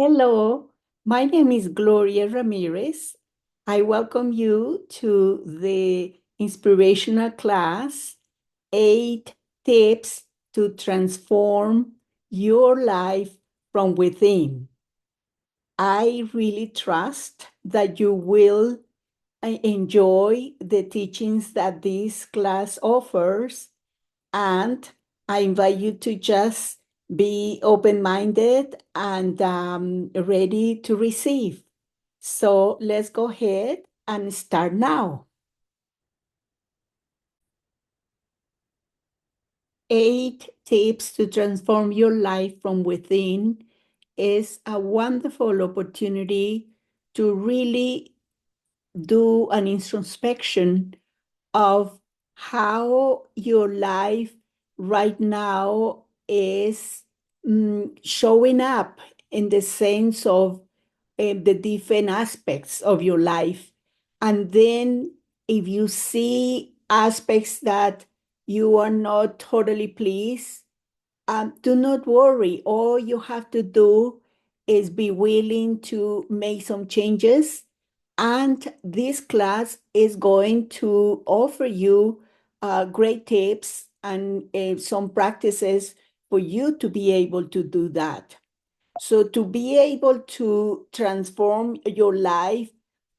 Hello, my name is Gloria Ramirez. I welcome you to the inspirational class, 8 Tips to Transform Your Life from Within. I really trust that you will enjoy the teachings that this class offers, and I invite you to just be open-minded and ready to receive. So let's go ahead and start now. 8 Tips to Transform Your Life from Within is a wonderful opportunity to really do an introspection of how your life right now is showing up in the sense of the different aspects of your life. And then if you see aspects that you are not totally pleased, do not worry. All you have to do is be willing to make some changes. And this class is going to offer you great tips and some practices for you to be able to do that. So, to be able to transform your life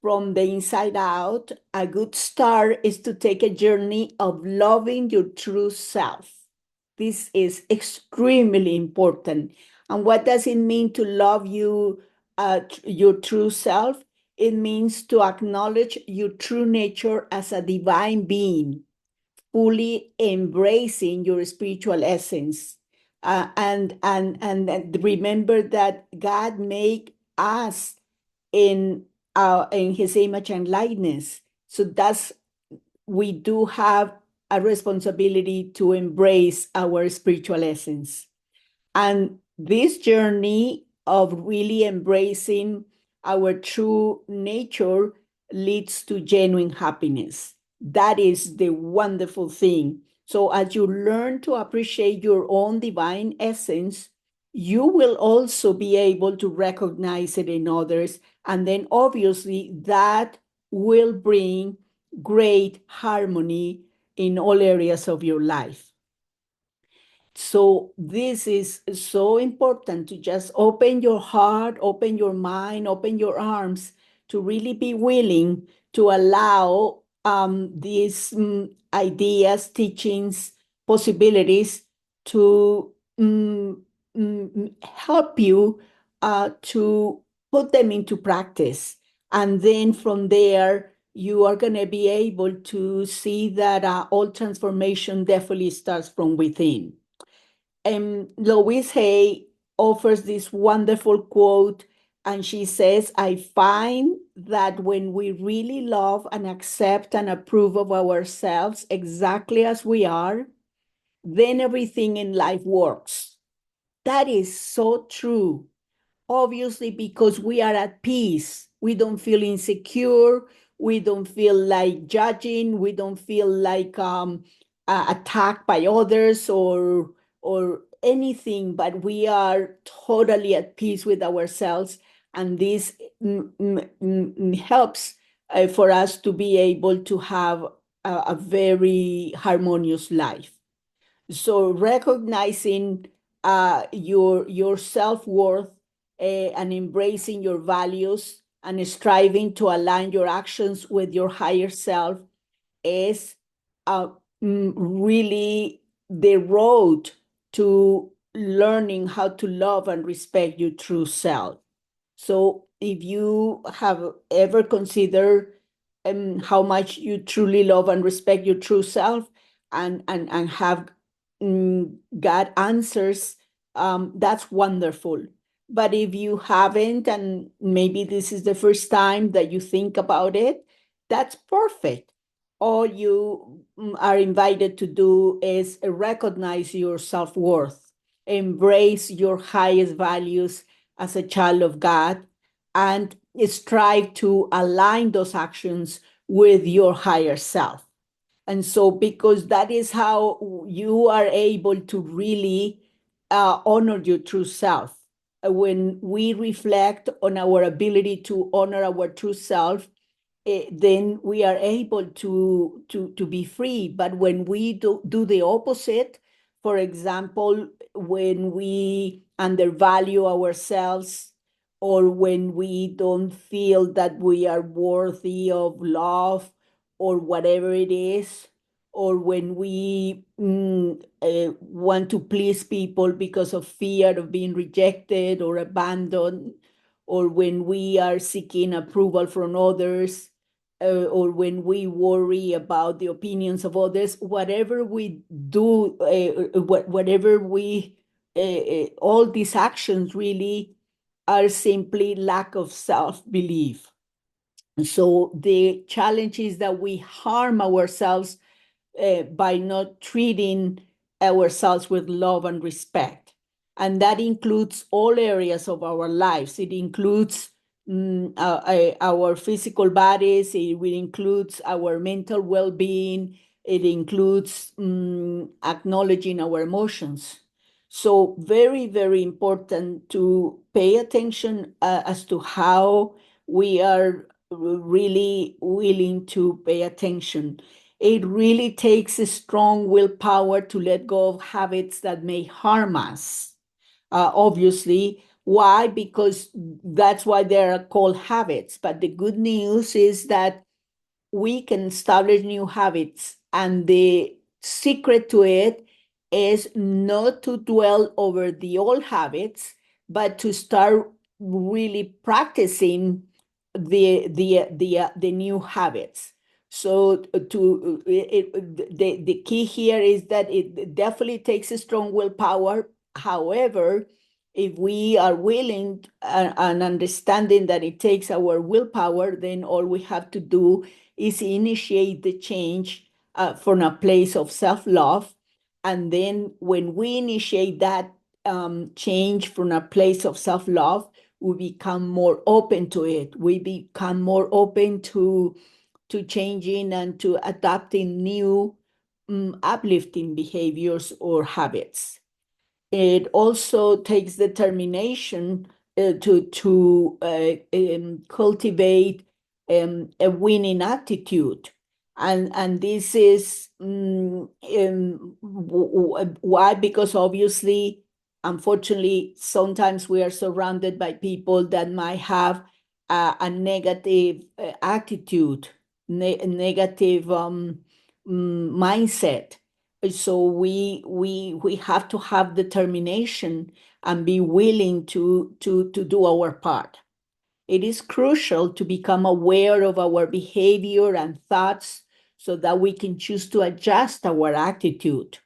from the inside out, a good start is to take a journey of loving your true self. This is extremely important. And what does it mean to love your true self? It means to acknowledge your true nature as a divine being, fully embracing your spiritual essence. And remember that God made us in His image and likeness. So that's we do have a responsibility to embrace our spiritual essence. And this journey of really embracing our true nature leads to genuine happiness. That is the wonderful thing. So, as you learn to appreciate your own divine essence, you will also be able to recognize it in others. And then, obviously, that will bring great harmony in all areas of your life. So this is so important to just open your heart, open your mind, open your arms to really be willing to allow these ideas, teachings, possibilities to help you to put them into practice. And then from there, you are going to be able to see that all transformation definitely starts from within. Louise Hay offers this wonderful quote, and she says, I find that when we really love and accept and approve of ourselves exactly as we are, then everything in life works. That is so true. Obviously, because we are at peace, we don't feel insecure, we don't feel like judging, we don't feel like attacked by others or anything, but we are totally at peace with ourselves, and this helps for us to be able to have a very harmonious life. So recognizing your self-worth and embracing your values and striving to align your actions with your higher self is uh, really the road to learning how to love and respect your true self. So if you have ever considered how much you truly love and respect your true self and have got answers, that's wonderful. But if you haven't, and maybe this is the first time that you think about it, that's perfect. All you are invited to do is recognize your self-worth, embrace your highest values as a child of God, and strive to align those actions with your higher self. And so, because that is how you are able to really honor your true self. when we reflect on our ability to honor our true self, then we are able to be free. But when we do the opposite, for example, when we undervalue ourselves, or when we don't feel that we are worthy of love, or whatever it is, or when we want to please people because of fear of being rejected or abandoned, or when we are seeking approval from others, or when we worry about the opinions of others, whatever we do, whatever we, all these actions really are simply lack of self-belief. So the challenge is that we harm ourselves by not treating ourselves with love and respect. And that includes all areas of our lives. It includes our physical bodies, it will includes our mental well-being, it includes acknowledging our emotions. So very, very important to pay attention as to how we are really willing to pay attention. It really takes a strong willpower to let go of habits that may harm us. Obviously, why? Because that's why they're called habits. But the good news is that we can establish new habits. And the secret to it is not to dwell over the old habits, but to start really practicing the new habits. So the key here is that it definitely takes a strong willpower. However, if we are willing and understanding that it takes our willpower, then all we have to do is initiate the change from a place of self-love. And then when we initiate that change from a place of self-love, we become more open to it. We become more open to changing and to adapting new uplifting behaviors or habits. It also takes determination to cultivate a winning attitude. And this is why? Because obviously, unfortunately, sometimes we are surrounded by people that might have a negative attitude, negative mindset. So we have to have determination and be willing to do our part. It is crucial to become aware of our behavior and thoughts so that we can choose to adjust our attitude.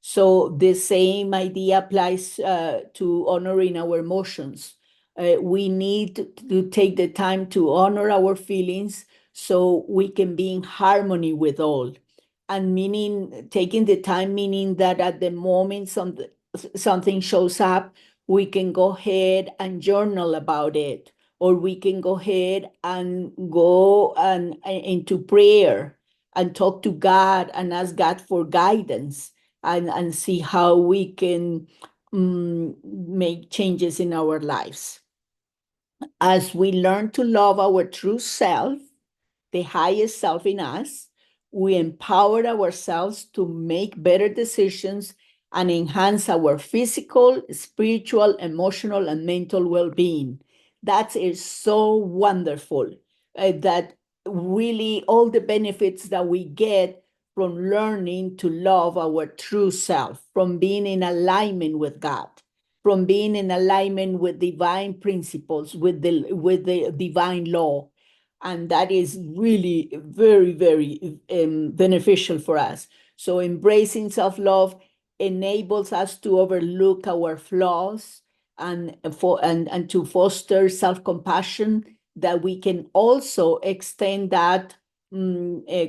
So the same idea applies to honoring our emotions. We need to take the time to honor our feelings so we can be in harmony with all. And meaning, taking the time, meaning that at the moment something shows up, we can go ahead and journal about it, or we can go ahead and go into prayer and talk to God and ask God for guidance, and see how we can make changes in our lives. As we learn to love our true self, the highest self in us, we empower ourselves to make better decisions and enhance our physical, spiritual, emotional, and mental well-being. That is so wonderful. That really all the benefits that we get from learning to love our true self, from being in alignment with God, from being in alignment with divine principles, with the divine law. And that is really very, very beneficial for us. So embracing self-love enables us to overlook our flaws and to foster self-compassion, that we can also extend that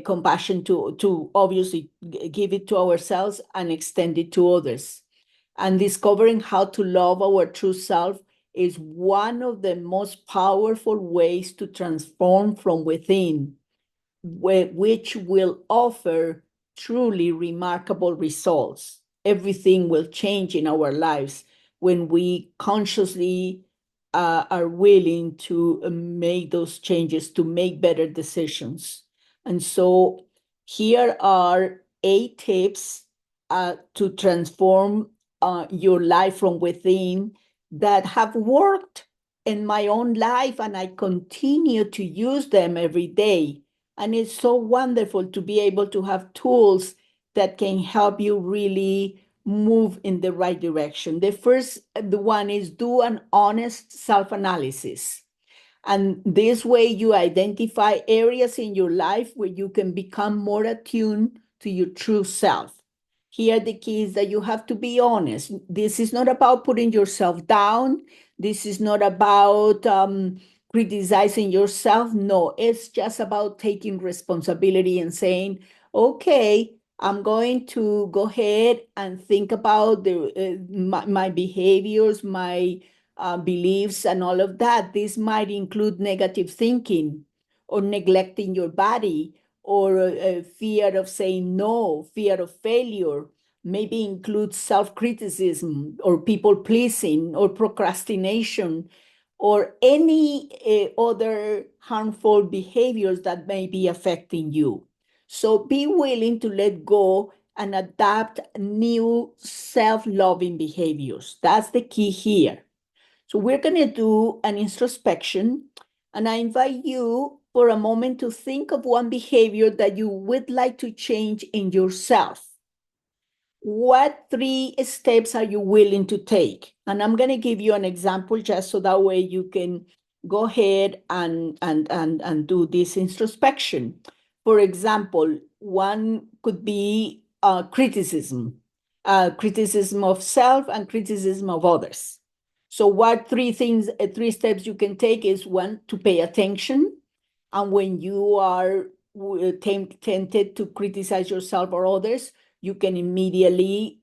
compassion to obviously give it to ourselves and extend it to others. And discovering how to love our true self is one of the most powerful ways to transform from within, which will offer truly remarkable results. Everything will change in our lives when we consciously are willing to make those changes, to make better decisions. And so here are 8 tips to transform your life from within that have worked in my own life, and I continue to use them every day. And it's so wonderful to be able to have tools that can help you really move in the right direction. The one is do an honest self-analysis. And this way you identify areas in your life where you can become more attuned to your true self. Here, the key is that you have to be honest. This is not about putting yourself down. This is not about criticizing yourself. No, it's just about taking responsibility and saying, okay, I'm going to go ahead and think about my behaviors, my beliefs, and all of that. This might include negative thinking or neglecting your body or fear of saying no, fear of failure, maybe includes self-criticism or people pleasing or procrastination or any other harmful behaviors that may be affecting you. So be willing to let go and adapt new self-loving behaviors. That's the key here. So we're going to do an introspection, and I invite you for a moment to think of one behavior that you would like to change in yourself. What 3 steps are you willing to take? And I'm going to give you an example just so that way you can go ahead and do this introspection. For example, one could be criticism of self and criticism of others. So what 3 steps you can take is, one, to pay attention. And when you are tempted to criticize yourself or others, you can immediately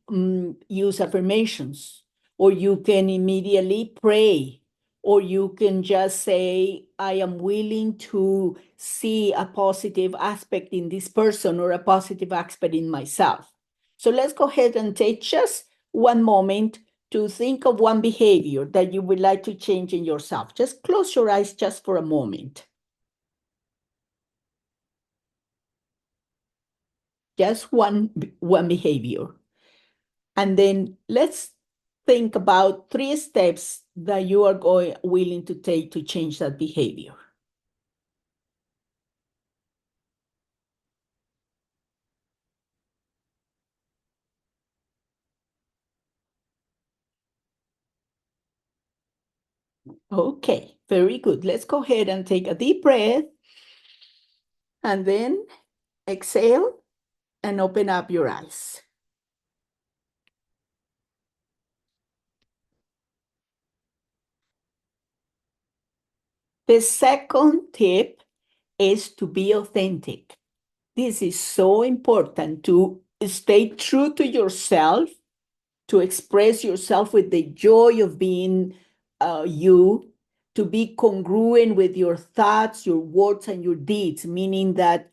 use affirmations, or you can immediately pray, or you can just say, I am willing to see a positive aspect in this person or a positive aspect in myself. So let's go ahead and take just one moment to think of one behavior that you would like to change in yourself. Just close your eyes just for a moment. Just one behavior. And then let's think about 3 steps that you are willing to take to change that behavior. Okay, very good. Let's go ahead and take a deep breath and then exhale and open up your eyes. The second tip is to be authentic. This is so important, to stay true to yourself, to express yourself with the joy of being you, to be congruent with your thoughts, your words, and your deeds, meaning that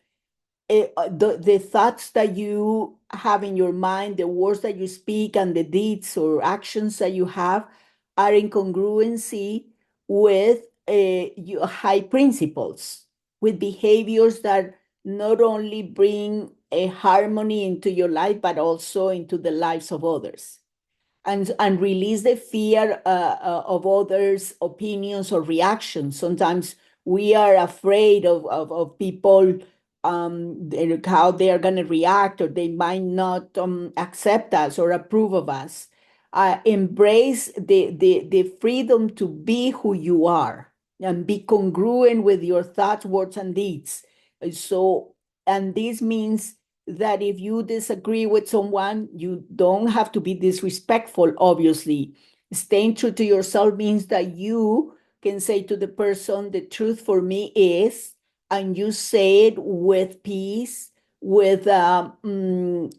the thoughts that you have in your mind, the words that you speak, and the deeds or actions that you have are in congruency with your high principles, with behaviors that not only bring a harmony into your life, but also into the lives of others. And release the fear of others' opinions or reactions. Sometimes we are afraid of people, how they are going to react, or they might not accept us or approve of us. Embrace the freedom to be who you are and be congruent with your thoughts, words, and deeds. So, and this means that if you disagree with someone, you don't have to be disrespectful, obviously. Staying true to yourself means that you can say to the person, the truth for me is, and you say it with peace, with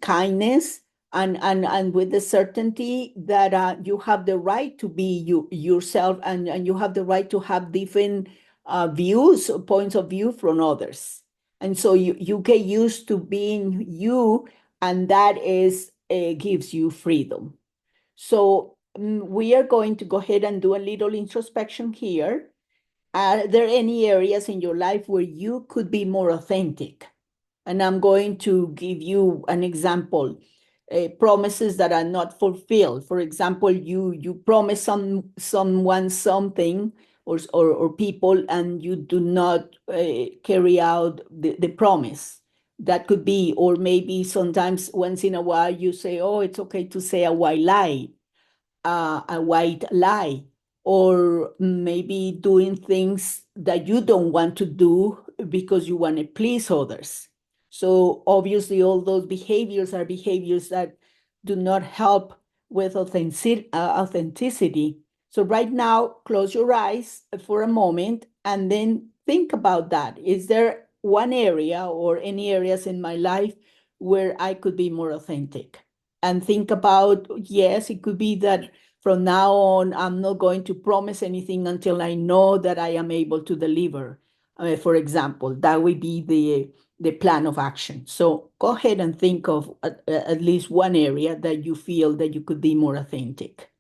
kindness, and with the certainty that you have the right to be yourself, and you have the right to have different views, points of view from others. And so you get used to being you, and that is gives you freedom. So we are going to go ahead and do a little introspection here. Are there any areas in your life where you could be more authentic? And I'm going to give you an example. Promises that are not fulfilled. For example, you promise someone something, or people, and you do not carry out the promise. That could be, or maybe sometimes once in a while you say, oh, it's okay to say a white lie, or maybe doing things that you don't want to do because you want to please others. So obviously, all those behaviors are behaviors that do not help with authenticity. So right now, close your eyes for a moment and then think about that. Is there one area or any areas in my life where I could be more authentic? And think about, yes, it could be that from now on, I'm not going to promise anything until I know that I am able to deliver. For example, that would be the plan of action. So go ahead and think of at least one area that you feel that you could be more authentic.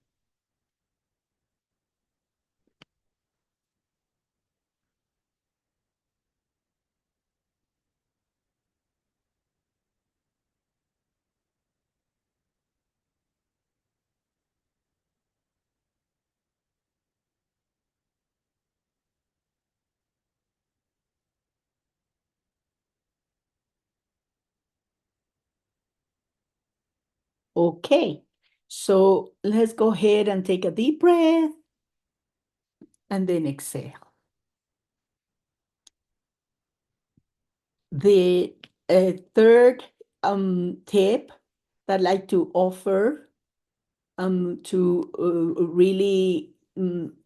Okay, so let's go ahead and take a deep breath and then exhale. The third tip that I'd like to offer to really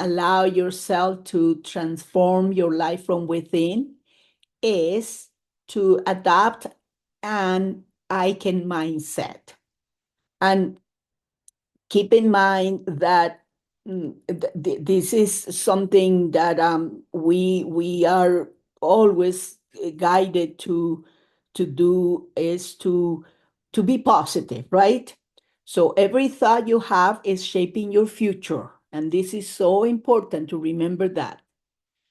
allow yourself to transform your life from within is to adopt an I can mindset. And keep in mind that this is something that we are always guided to do, is to be positive, right? So every thought you have is shaping your future, and this is so important to remember that.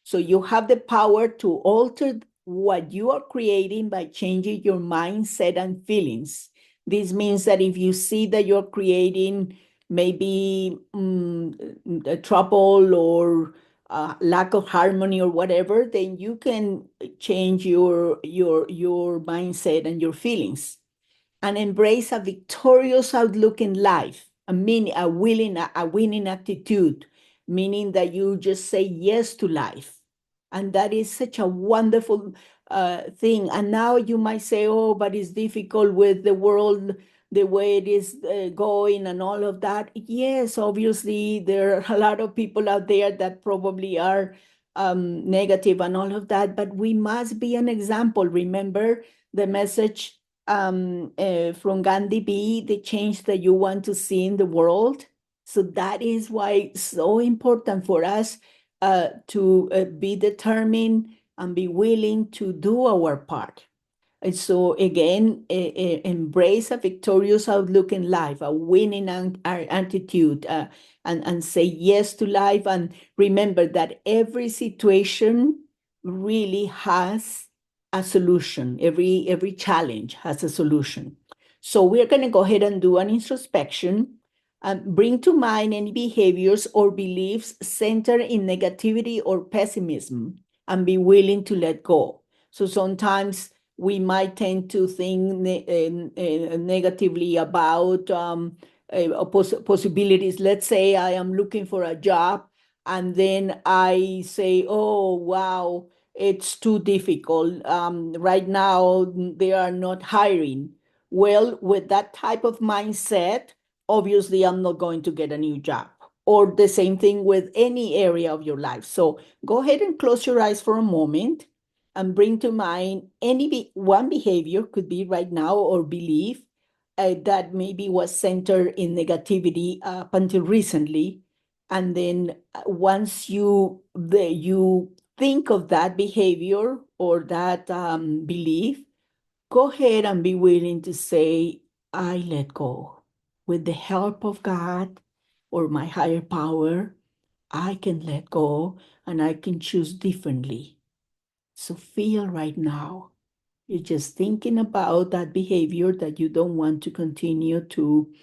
So you have the power to alter what you are creating by changing your mindset and feelings. This means that if you see that you're creating maybe trouble or lack of harmony or whatever, then you can change your mindset and your feelings and embrace a victorious outlook in life, a winning attitude, meaning that you just say yes to life. And that is such a wonderful thing. And now you might say, oh, but it's difficult with the world the way it is going and all of that. Yes, obviously, there are a lot of people out there that probably are negative and all of that, but we must be an example. Remember the message from Gandhi, be the change that you want to see in the world. So that is why it's so important for us to be determined and be willing to do our part. And so again, embrace a victorious outlook in life, a winning attitude, and say yes to life. And remember that every situation really has a solution. Every challenge has a solution. So we're going to go ahead and do an introspection and bring to mind any behaviors or beliefs centered in negativity or pessimism, and be willing to let go. So sometimes we might tend to think negatively about possibilities. Let's say I am looking for a job, and then I say, oh, wow, it's too difficult. Right now, they are not hiring. Well, with that type of mindset, obviously, I'm not going to get a new job. Or the same thing with any area of your life. So go ahead and close your eyes for a moment and bring to mind one behavior, could be right now, or belief that maybe was centered in negativity up until recently. And then once you think of that behavior or that belief, go ahead and be willing to say, I let go. With the help of God, or my higher power, I can let go and I can choose differently. So feel right now. You're just thinking about that behavior that you don't want to continue to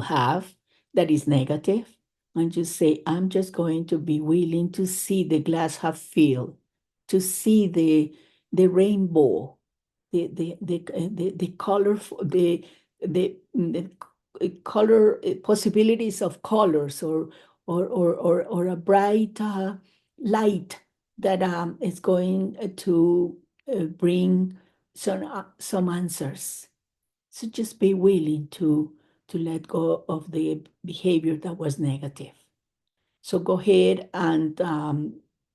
have that is negative, and just say, I'm just going to be willing to see the glass half filled, to see the rainbow, the colorful, the color possibilities of colors, or a bright light that is going to bring some answers. So just be willing to let go of the behavior that was negative. So go ahead and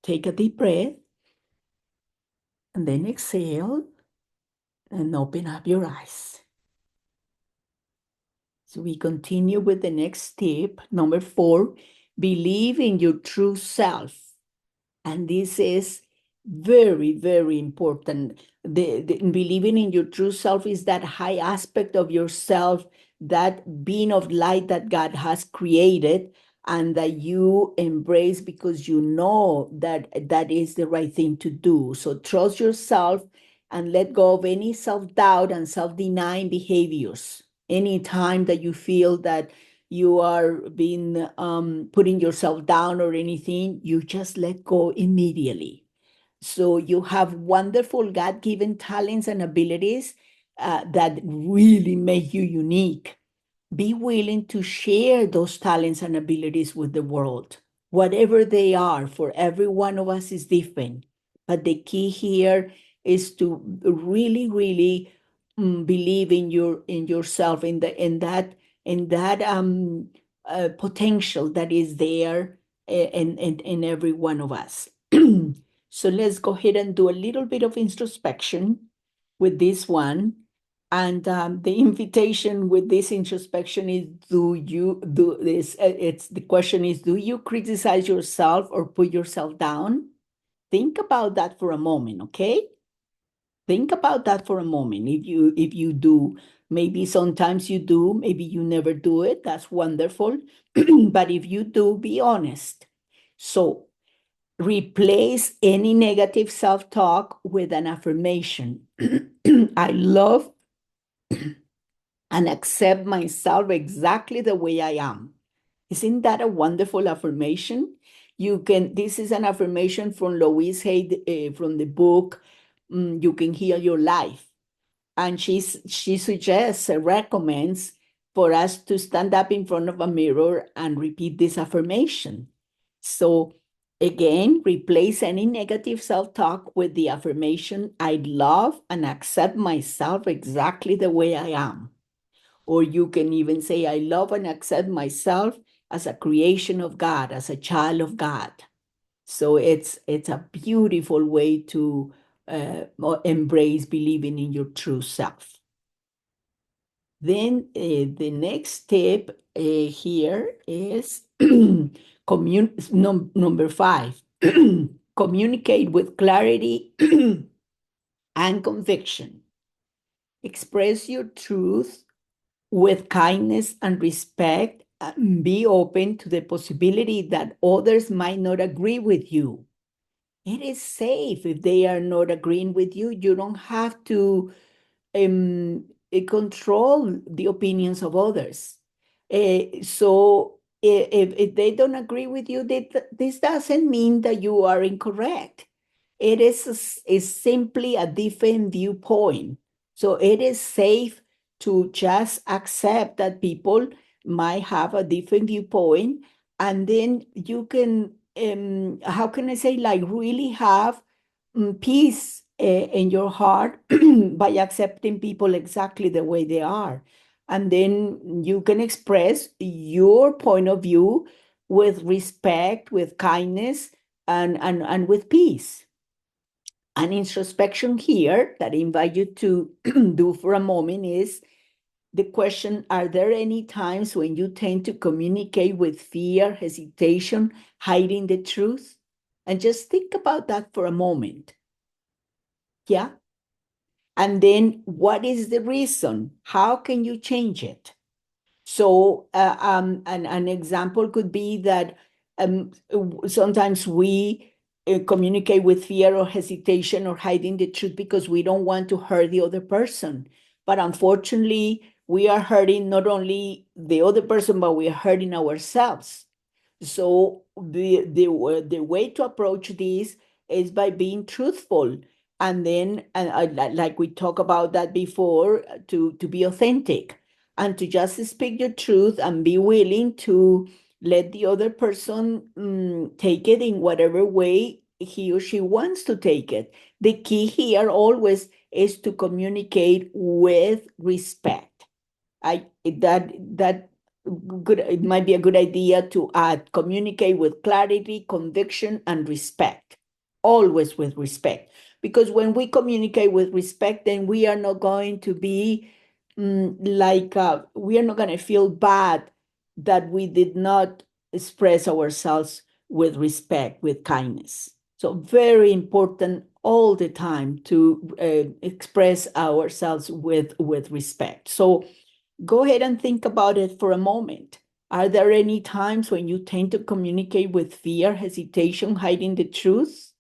take a deep breath and then exhale and open up your eyes. So we continue with the next tip, number 4, believe in your true self. And this is very, very important. The believing in your true self is that high aspect of yourself, that being of light that God has created and that you embrace because you know that that is the right thing to do. So trust yourself and let go of any self-doubt and self-denying behaviors. Anytime that you feel that you are being putting yourself down or anything, you just let go immediately. So you have wonderful God-given talents and abilities that really make you unique. Be willing to share those talents and abilities with the world, whatever they are. For every one of us is different. But the key here is to really, really believe in yourself, in that potential that is there in every one of us. So let's go ahead and do a little bit of introspection with this one. And the invitation with this introspection is, do you do this? It's the question is, do you criticize yourself or put yourself down? Think about that for a moment, okay? Think about that for a moment. If you do, maybe sometimes you do, maybe you never do it. That's wonderful. But if you do, be honest. So replace any negative self-talk with an affirmation. I love and accept myself exactly the way I am. Isn't that a wonderful affirmation? This is an affirmation from Louise Hay, from the book, You Can Heal Your Life. And she suggests, recommends for us to stand up in front of a mirror and repeat this affirmation. So again, replace any negative self-talk with the affirmation, I love and accept myself exactly the way I am. Or you can even say, I love and accept myself as a creation of God, as a child of God. So it's a beautiful way to embrace believing in your true self. Then the next step here is number 5, communicate with clarity and conviction. Express your truth with kindness and respect. Be open to the possibility that others might not agree with you. It is safe if they are not agreeing with you. You don't have to control the opinions of others. So if they don't agree with you, this doesn't mean that you are incorrect. It is simply a different viewpoint. So it is safe to just accept that people might have a different viewpoint, and then you can, how can I say, like really have peace in your heart by accepting people exactly the way they are. And then you can express your point of view with respect, with kindness, and with peace. An introspection here that I invite you to do for a moment is the question, are there any times when you tend to communicate with fear, hesitation, hiding the truth? And just think about that for a moment. Yeah. And then what is the reason? How can you change it? So an example could be that sometimes we communicate with fear or hesitation or hiding the truth because we don't want to hurt the other person. But unfortunately, we are hurting not only the other person, but we are hurting ourselves. So the way to approach this is by being truthful, and then like we talked about that before, to be authentic and to just speak your truth and be willing to let the other person take it in whatever way he or she wants to take it. The key here always is to communicate with respect. That good, it might be a good idea to add communicate with clarity, conviction, and respect. Always with respect. Because when we communicate with respect, then we are not going to be we are not going to feel bad that we did not express ourselves with respect, with kindness. So very important all the time to express ourselves with respect. So go ahead and think about it for a moment. Are there any times when you tend to communicate with fear, hesitation, hiding the truth?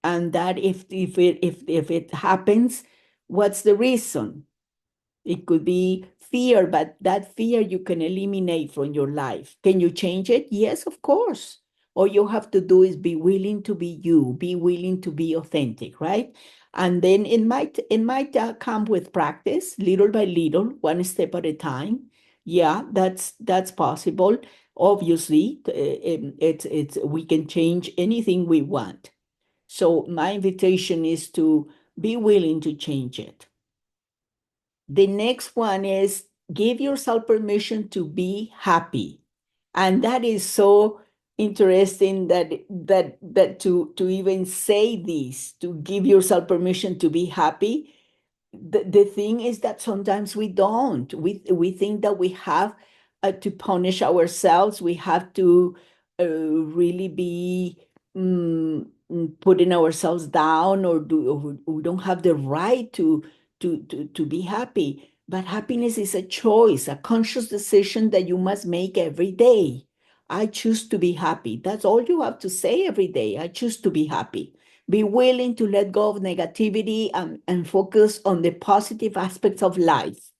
And that if it happens, what's the reason? It could be fear, but that fear you can eliminate from your life. Can you change it? Yes, of course. All you have to do is be willing to be you, be willing to be authentic, right? And then it might come with practice, little by little, one step at a time. Yeah, that's possible. Obviously, it's we can change anything we want. So my invitation is to be willing to change it. The next one is give yourself permission to be happy. And that is so interesting that to even say this, to give yourself permission to be happy. The thing is that sometimes we don't. We think that we have to punish ourselves. We have to really be putting ourselves down, or we don't have the right to be happy. But happiness is a choice, a conscious decision that you must make every day. I choose to be happy. That's all you have to say every day. I choose to be happy. Be willing to let go of negativity and focus on the positive aspects of life.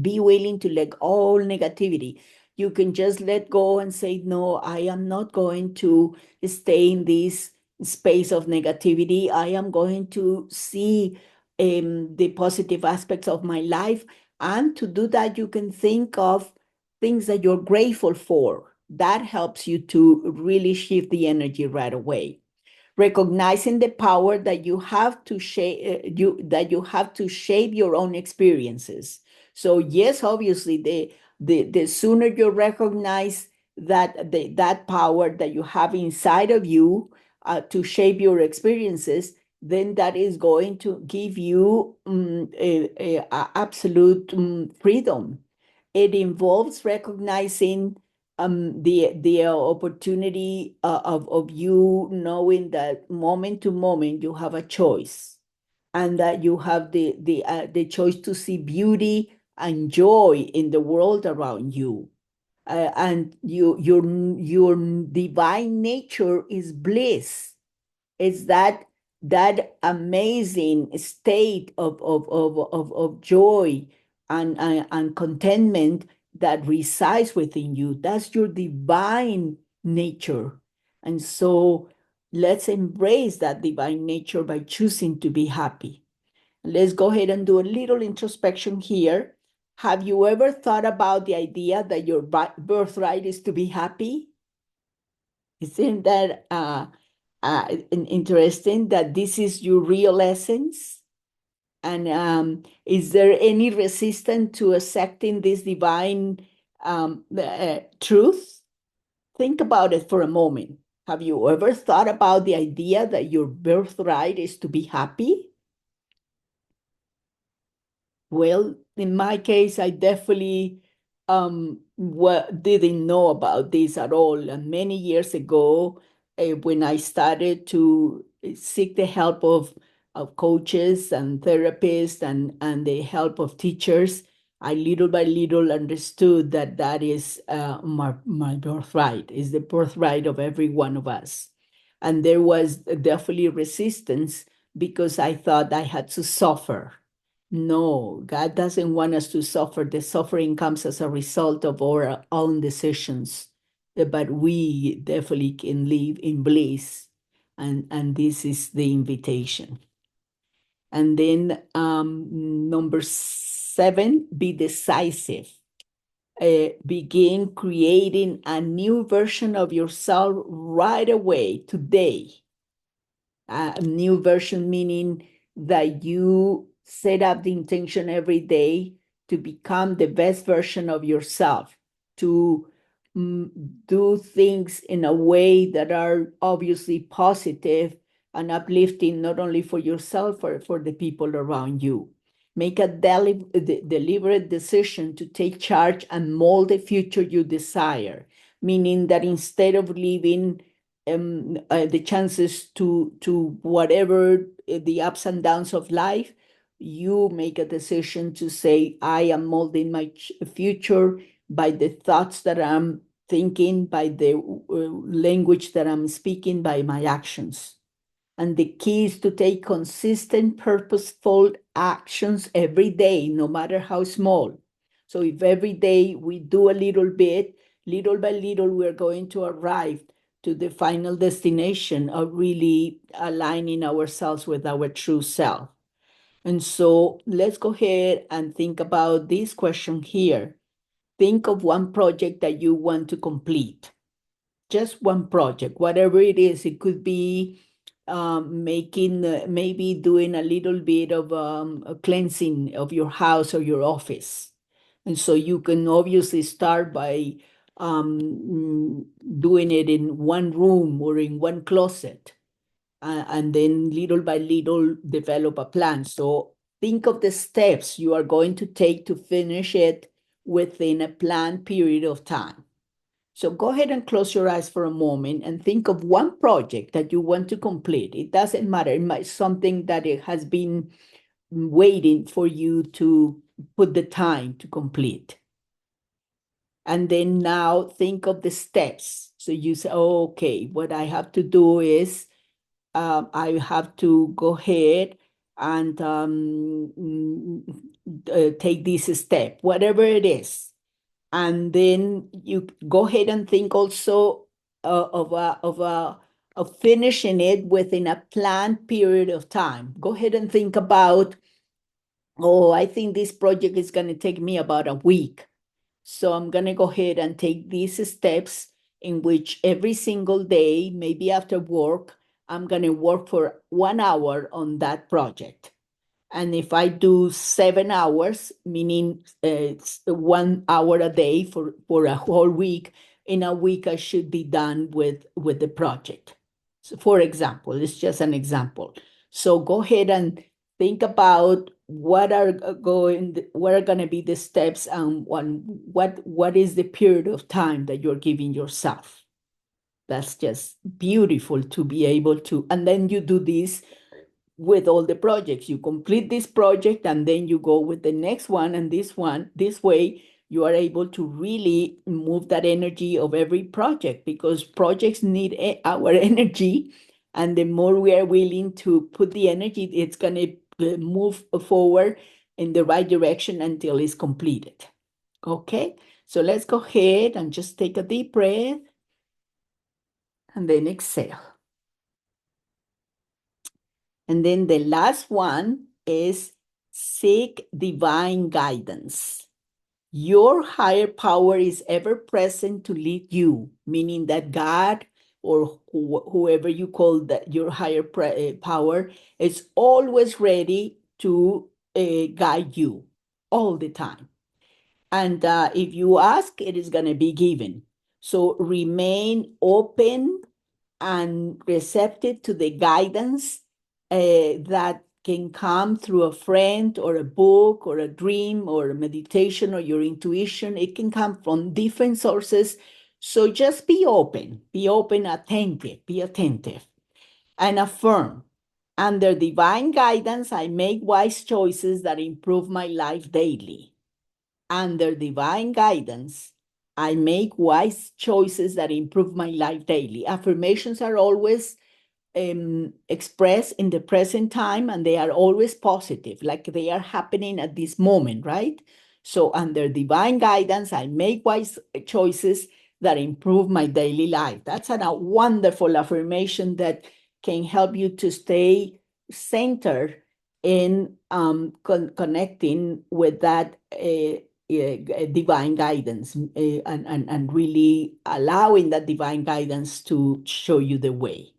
Be willing to let all negativity. You can just let go and say, no, I am not going to stay in this space of negativity. I am going to see the positive aspects of my life. And to do that, you can think of things that you're grateful for. That helps you to really shift the energy right away. Recognizing the power that you have to shape your own experiences. So yes, obviously, the sooner you recognize that power that you have inside of you to shape your experiences, then that is going to give you absolute freedom. It involves recognizing the opportunity of you knowing that moment to moment you have a choice, and that you have the choice to see beauty and joy in the world around you. And your divine nature is bliss. It's that amazing state of joy and contentment that resides within you. That's your divine nature. And so let's embrace that divine nature by choosing to be happy. Let's go ahead and do a little introspection here. Have you ever thought about the idea that your birthright is to be happy? Isn't that interesting that this is your real essence? And is there any resistance to accepting this divine truth? Think about it for a moment. Have you ever thought about the idea that your birthright is to be happy? Well, in my case, I definitely didn't know about this at all. And many years ago, when I started to seek the help of coaches and therapists and the help of teachers, I little by little understood that that is my birthright, is the birthright of every one of us. And there was definitely resistance because I thought I had to suffer. No, God doesn't want us to suffer. The suffering comes as a result of our own decisions, but we definitely can live in bliss. And this is the invitation. And then number 7, be decisive. Begin creating a new version of yourself right away, today. A new version meaning that you set up the intention every day to become the best version of yourself, to do things in a way that are obviously positive and uplifting, not only for yourself, but for the people around you. Make a deliberate decision to take charge and mold the future you desire, meaning that instead of living the chances to whatever the ups and downs of life, you make a decision to say, I am molding my future by the thoughts that I'm thinking, by the language that I'm speaking, by my actions. And the key is to take consistent, purposeful actions every day, no matter how small. So if every day we do a little bit, little by little, we're going to arrive to the final destination of really aligning ourselves with our true self. And so let's go ahead and think about this question here. Think of one project that you want to complete. Just one project, whatever it is. It could be making, maybe doing a little bit of a cleansing of your house or your office. And so you can obviously start by doing it in one room or in one closet, and then little by little develop a plan. So think of the steps you are going to take to finish it within a planned period of time. So go ahead and close your eyes for a moment and think of one project that you want to complete. It doesn't matter. It might be something that it has been waiting for you to put the time to complete. And then now think of the steps. So you say, oh, okay, what I have to do is I have to go ahead and take this step, whatever it is. And then you go ahead and think also of finishing it within a planned period of time. Go ahead and think about, oh, I think this project is going to take me about a week. So I'm going to go ahead and take these steps in which every single day, maybe after work, I'm going to work for 1 hour on that project. And if I do 7 hours, meaning it's 1 hour a day for a whole week, in a week I should be done with the project. So for example, it's just an example. So go ahead and think about what are going to be the steps, and what is the period of time that you're giving yourself. That's just beautiful to be able to, and then you do this with all the projects. You complete this project and then you go with the next one and this one. This way, you are able to really move that energy of every project, because projects need our energy. And the more we are willing to put the energy, it's going to move forward in the right direction until it's completed. Okay, so let's go ahead and just take a deep breath and then exhale. And then the last one is seek divine guidance. Your higher power is ever present to lead you, meaning that God, or whoever you call that your higher power, is always ready to guide you all the time. And if you ask, it is going to be given. So remain open and receptive to the guidance that can come through a friend or a book or a dream or a meditation or your intuition. It can come from different sources. So just be open, attentive, be attentive, and affirm. Under divine guidance, I make wise choices that improve my life daily. under divine guidance, I make wise choices that improve my life daily. Affirmations are always expressed in the present time, and they are always positive, like they are happening at this moment, right? So under divine guidance, I make wise choices that improve my daily life. That's a wonderful affirmation that can help you to stay centered in connecting with that divine guidance, and really allowing that divine guidance to show you the way.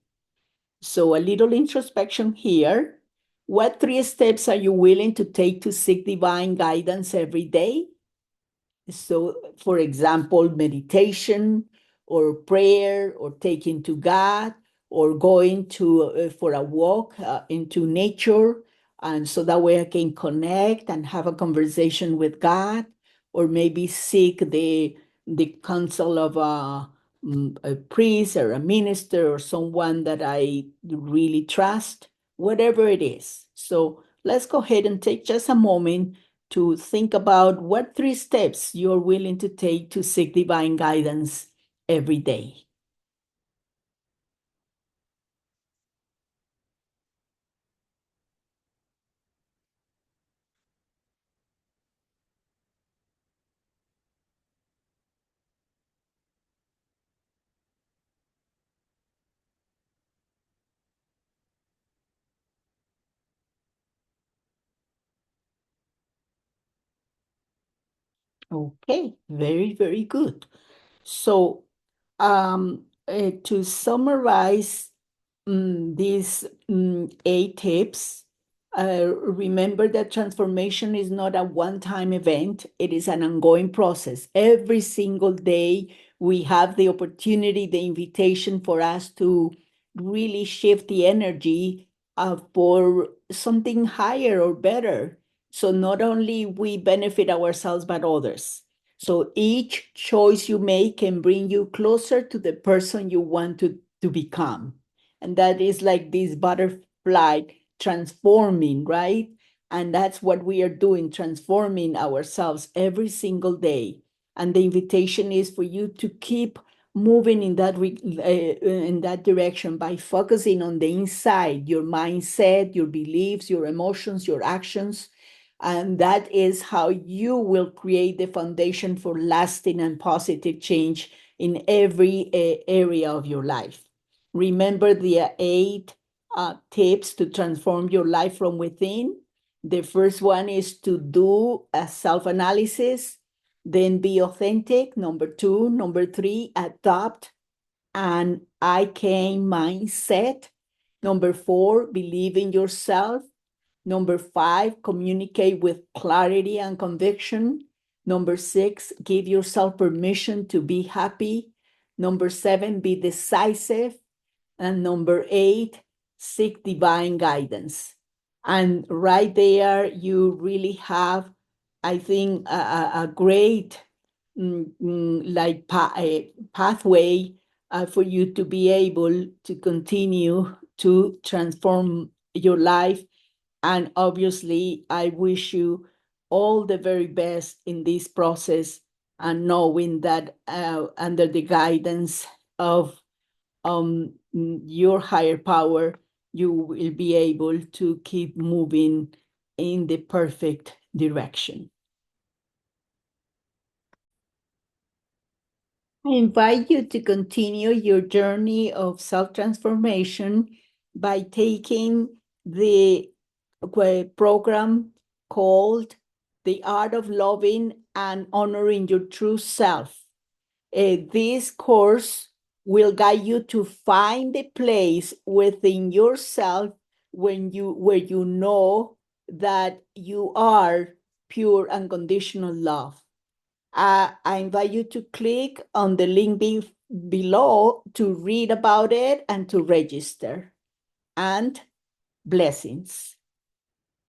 So a little introspection here. What 3 steps are you willing to take to seek divine guidance every day? So, for example, meditation or prayer or taking to God or going to for a walk into nature, and so that way I can connect and have a conversation with God, or maybe seek the counsel of a priest or a minister or someone that I really trust, whatever it is. So let's go ahead and take just a moment to think about what 3 steps you're willing to take to seek divine guidance every day. Okay, very, very good. So, to summarize these 8 tips, remember that transformation is not a one-time event. It is an ongoing process. Every single day, we have the opportunity, the invitation for us to really shift the energy for something higher or better. So not only we benefit ourselves, but others. So each choice you make can bring you closer to the person you want to become. And that is like this butterfly transforming, right? And that's what we are doing, transforming ourselves every single day. And the invitation is for you to keep moving in that direction by focusing on the inside, your mindset, your beliefs, your emotions, your actions. And that is how you will create the foundation for lasting and positive change in every area of your life. Remember the 8 tips to transform your life from within. The first one is to do a self-analysis, then be authentic. Number 2. Number 3, adopt an I can mindset. Number 4, believe in yourself. Number 5, communicate with clarity and conviction. Number 6, give yourself permission to be happy. Number 7, be decisive. And number 8, seek divine guidance. And right there, you really have, I think, a great pathway for you to be able to continue to transform your life. And obviously, I wish you all the very best in this process, and knowing that under the guidance of your higher power, you will be able to keep moving in the perfect direction. I invite you to continue your journey of self-transformation by taking the program called The Art of Loving and Honoring Your True Self. This course will guide you to find the place within yourself where you know that you are pure unconditional love. I invite you to click on the link below to read about it and to register. And blessings.